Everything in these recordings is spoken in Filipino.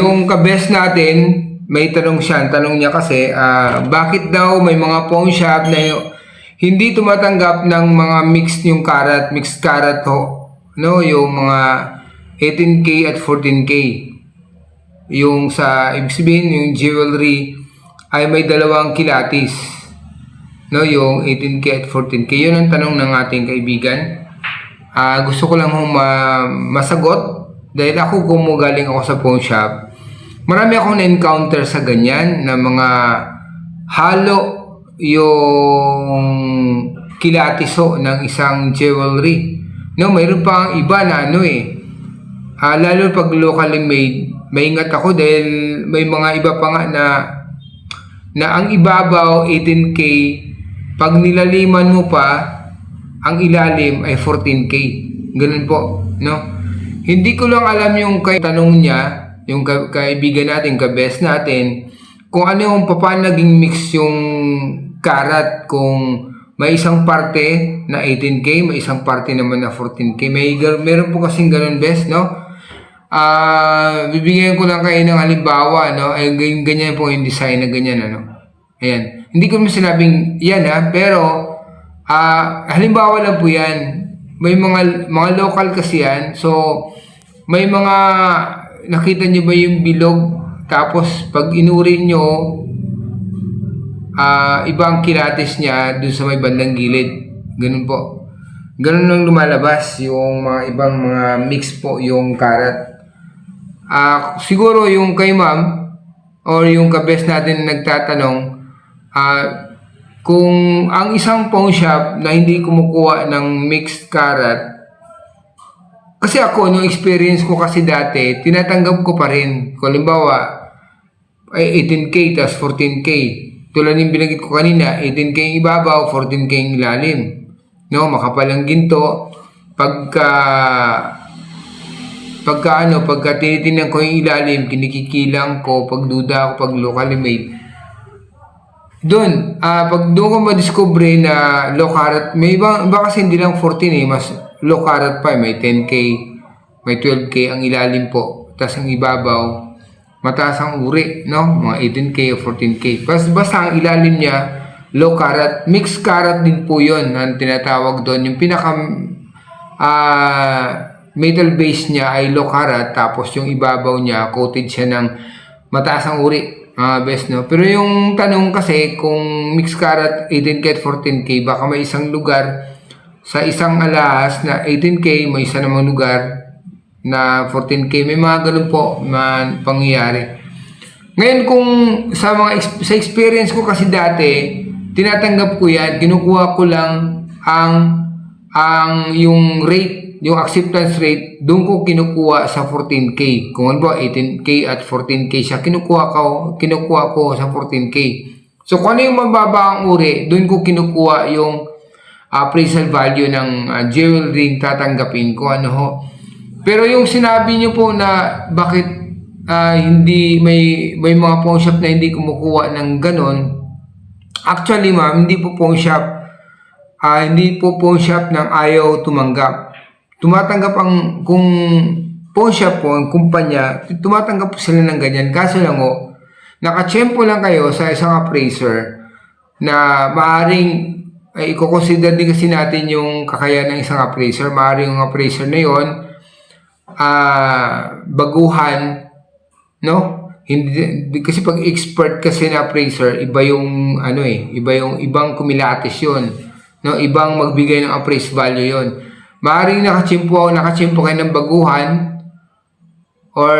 Yung kabes natin, may tanong siya. Ang tanong niya kasi, bakit daw may mga pawn shop na hindi tumatanggap ng mga mixed karat ho, no? Yung mga 18K at 14K. Yung sa, ibig sabihin, yung jewelry ay may dalawang kilatis. No, yung 18K at 14K. Yun ang tanong ng ating kaibigan. Gusto ko lang masagot dahil ako gumugaling ako sa pawn shop. Marami akong na-encounter sa ganyan na mga halo yung kilatiso ng isang jewelry. No, mayroon pa ang iba na lalo pag locally made, maingat ako dahil may mga iba pa nga na ang ibabaw 18K, pag nilaliman mo pa, ang ilalim ay 14K. Ganun po, no? Hindi ko lang alam yung tanong niya, yung kaibigan natin, kabes natin, kung ano yung paano naging mix yung karat, kung may isang parte na 18K, may isang parte naman na 14K. Meron po kasing ganun, bes, no? Bibigyan ko lang kayo ng halimbawa, no? Ay, ganyan po yung design na ganyan, ano? Ayan. Hindi ko naman sinabing yan, pero halimbawa lang po yan. May mga local kasi yan. So, may mga nakita nyo ba yung bilog? Tapos, pag inuri nyo, ibang kilatis niya dun sa may bandang gilid. Ganun po. Ganun lang lumalabas yung mga ibang mga mix po yung karat. Siguro yung kay ma'am or yung kabes natin nagtatanong, kung ang isang pawn shop na hindi kumukuha ng mixed karat, kasi ako, nung experience ko kasi dati, tinatanggap ko pa rin. Kung halimbawa, ay 18K tas 14K. Tulad yung binagit ko kanina, 18K yung ibabaw, 14K yung ilalim. No, makapal ang ginto. Pagka tinitingnan ko yung ilalim, kinikikilang ko, pagduda ako, pag locally made. Pag doon ko madiscover na low carat, may iba kasi hindi lang 14 mas low carat pa, may 10K, may 12K ang ilalim po, tapos ang ibabaw, mataas ang uri, no? Mga 18K o 14K. Basta ang ilalim niya, low carat, mixed carat din po yun, ang tinatawag doon. Yung pinaka metal base niya ay low carat, tapos yung ibabaw niya, coated siya ng mataas ang uri. Best, no? Pero yung tanong kasi, kung mixed karat 18K at 14K, baka may isang lugar sa isang alahas na 18K, may isa namang lugar na 14K. May mga ganun po pangyayari. Ngayon, kung sa experience ko kasi dati, tinatanggap ko yan, kinukuha ko lang ang yung rate, yung acceptance rate, doon ko kinukuha sa 14K. Kung ano ba, 18K at 14K siya, kinukuha ko sa 14K. So, kung ano yung mababa ang uri, doon ko kinukuha yung appraisal value ng jewelry tatanggapin ko. Pero yung sinabi nyo po na bakit hindi may mga pawn shop na hindi kumukuha ng ganon, actually ma'am, hindi po pawn shop ng ayaw tumanggap. Tumatanggap kung pawn shop po, ang kumpanya, tumatanggap po sila ng ganyan. Kaso lang nakatsyempo lang kayo sa isang appraiser na maaaring, i-consider din kasi natin yung kakayahan ng isang appraiser. Maaaring yung appraiser na yun, baguhan, no? Hindi, kasi pag expert kasi na appraiser, iba yung, iba yung ibang kumilatis yun. No? Ibang magbigay ng appraised value yun. Maaaring nakachimpo kayo ng baguhan or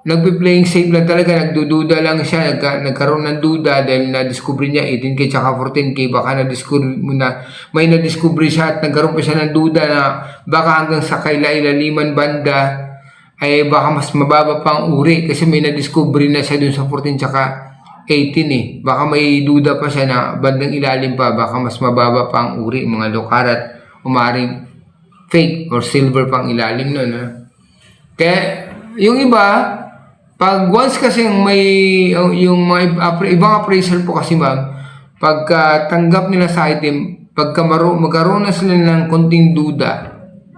nagpi-playing safe lang talaga, nagdududa lang siya, nagkaroon ng duda dahil na-discover niya 18K tsaka 14K, baka may na-discover siya at nagkaroon pa siya ng duda na baka hanggang sa kailaliman banda ay baka mas mababa pa ang uri kasi may na-discover na siya dun sa 14 tsaka 18 baka may duda pa siya na bandang ilalim pa, baka mas mababa pa ang uri, mga low carat, umaring fake or silver pang ilalim nun. Kaya yung iba, pag once kasi yung mga ibang appraisal po kasi ma'am, pagka tanggap nila sa item, pagka magkaroon na sila ng konting duda,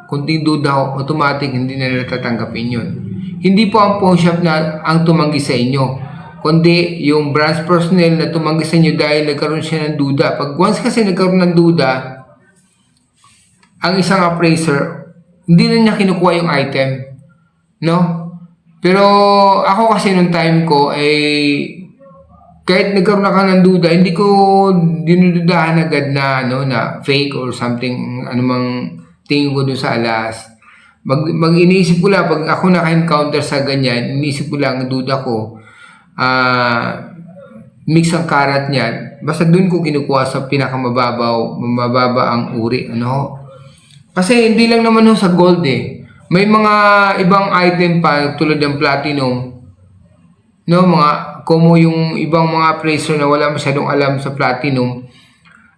kunting duda ho, automatic hindi na nila tatanggapin yun. Hindi po ang pawn shop na ang tumanggi sa inyo, kundi yung branch personnel na tumanggi sa inyo dahil nagkaroon siya ng duda. Pag once kasi nagkaroon ng duda, ang isang appraiser, hindi na niya kinukuha yung item. No? Pero ako kasi nung time ko, kahit nagkaroon na ka ng duda, hindi ko dinududahan agad na, na fake or something, anumang tingin ko dun sa alas. Iniisip ko lang, pag ako naka-encounter sa ganyan, iniisip ko lang, duda ko, mix ang karat niyan, basta dun ko kinukuha sa mababa ang uri, Kasi hindi lang naman sa gold May mga ibang item pa tulad ng platinum, mga como yung ibang mga appraiser na wala masyadong alam sa platinum,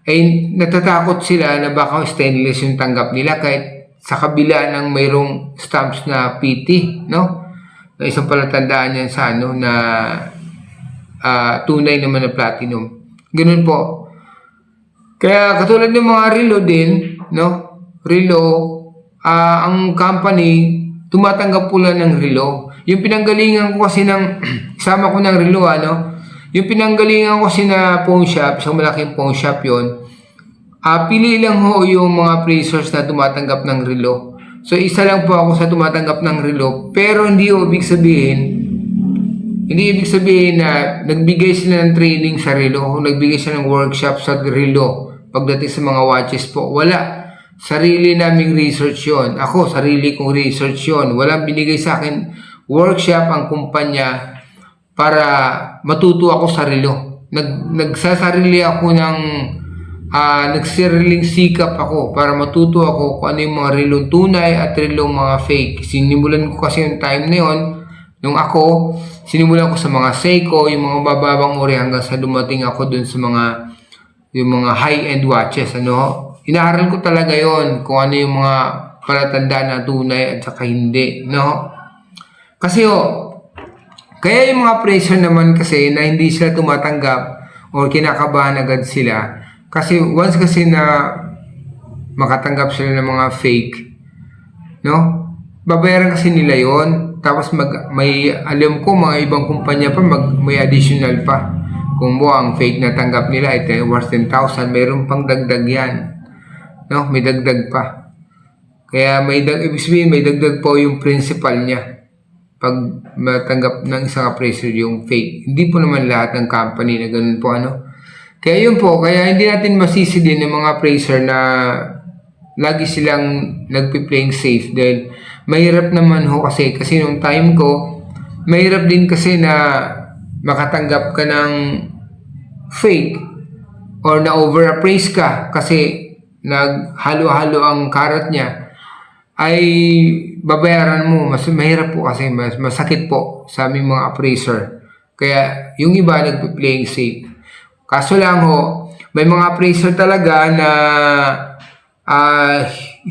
ay natatakot sila na baka stainless yung tanggap nila kahit sa kabila ng mayroong stamps na PT, Na isang palatandaan yan sa na tunay naman na platinum. Ganun po. Kaya katulad ng mga relo din, Relo, ang company tumatanggap po lang ng relo. Yung pinanggalingan ko kasi sama ko ng relo, yung pinanggalingan ko kasi na pawn shop, isang malaking pawn shop yun, pili lang ho yung mga appraisers na tumatanggap ng relo. So, isa lang po ako sa tumatanggap ng relo, pero hindi ibig sabihin na nagbigay sila ng training sa relo, o nagbigay sila ng workshop sa relo pagdating sa mga watches po. Wala. Sarili naming research yon. Ako, sarili kong research yon. Walang binigay sa akin workshop ang kumpanya para matuto ako sa relo. Nagsasarili ako nagsariling sikap ako para matuto ako kung ano yung mga relong tunay at relong mga fake. Sinimulan ko kasi yung time na yon. Nung ako, sinimulan ko sa mga Seiko, yung mga bababang uri hanggang sa dumating ako dun sa yung mga high-end watches, Inaaral ko talaga yon kung ano yung mga palatandaan na tunay at saka hindi, Kasi kaya yung mga appraiser naman kasi na hindi sila tumatanggap o kinakabahan agad sila kasi once kasi na makatanggap sila ng mga fake, babayaran kasi nila yon. Tapos may alam ko mga ibang kumpanya pa may additional pa. Kung ang fake na tanggap nila ay worth 10,000, mayroon pang dagdag yan. May dagdag pa. Kaya ibig sabihin, may dagdag po yung principal niya pag matanggap ng isang appraiser yung fake. Hindi po naman lahat ng company na ganun po, Kaya yun po, kaya hindi natin masisi din ng mga appraiser na lagi silang nagpi-playing safe dahil mahirap naman kasi nung time ko, mahirap din kasi na makatanggap ka ng fake or na over-appraise ka kasi naghalo-halo ang karat niya, ay babayaran mo. Mas mahirap po kasi, mas masakit po sa aming mga appraiser. Kaya yung iba nagpi-playing safe. Kaso lang may mga appraiser talaga na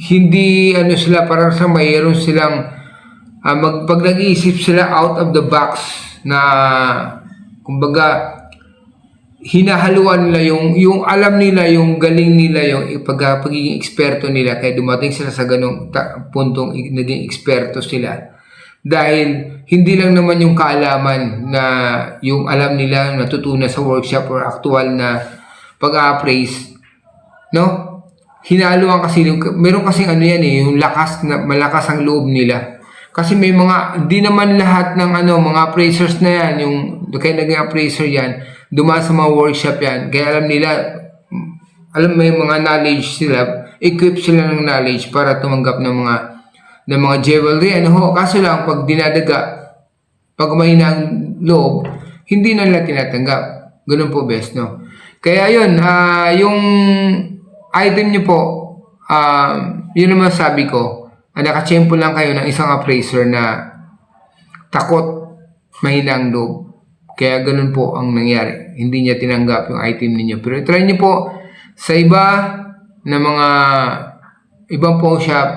hindi sila parang sa mayroon silang pag nag-iisip sila out of the box na kumbaga hinahaluan nila yung alam nila, yung galing nila, yung pagiging eksperto nila, kaya dumating sila sa ganong puntong naging eksperto sila dahil hindi lang naman yung kaalaman na yung alam nila natutunan sa workshop or actual na pag-appraise, hinahaluan kasi meron kasi yung lakas na malakas ang loob nila kasi may di naman lahat ng mga appraisers na yan yung kaya naging appraiser yan dumaan sa mga workshop yan. Kaya may mga knowledge sila, equip sila ng knowledge para tumanggap ng mga jewelry. Kaso lang, pag dinadaga, pag mahina ang loob, hindi na nila tinatanggap. Ganun po best, Kaya yun, yung item nyo po, yun naman sabi ko, nakachempo lang kayo ng isang appraiser na takot mahina ang loob. Kaya ganun po ang nangyari. Hindi niya tinanggap yung item ninyo. Pero try niyo po sa iba na mga ibang pawn shop,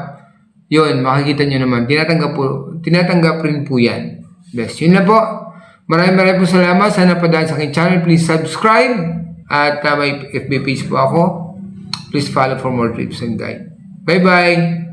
yun, makikita nyo naman. Tinatanggap rin po yan. Best. Yun na po. Maraming po salamat. Sana padaan sa aking channel. Please subscribe. At may FB page po ako. Please follow for more tips and guide. Bye-bye!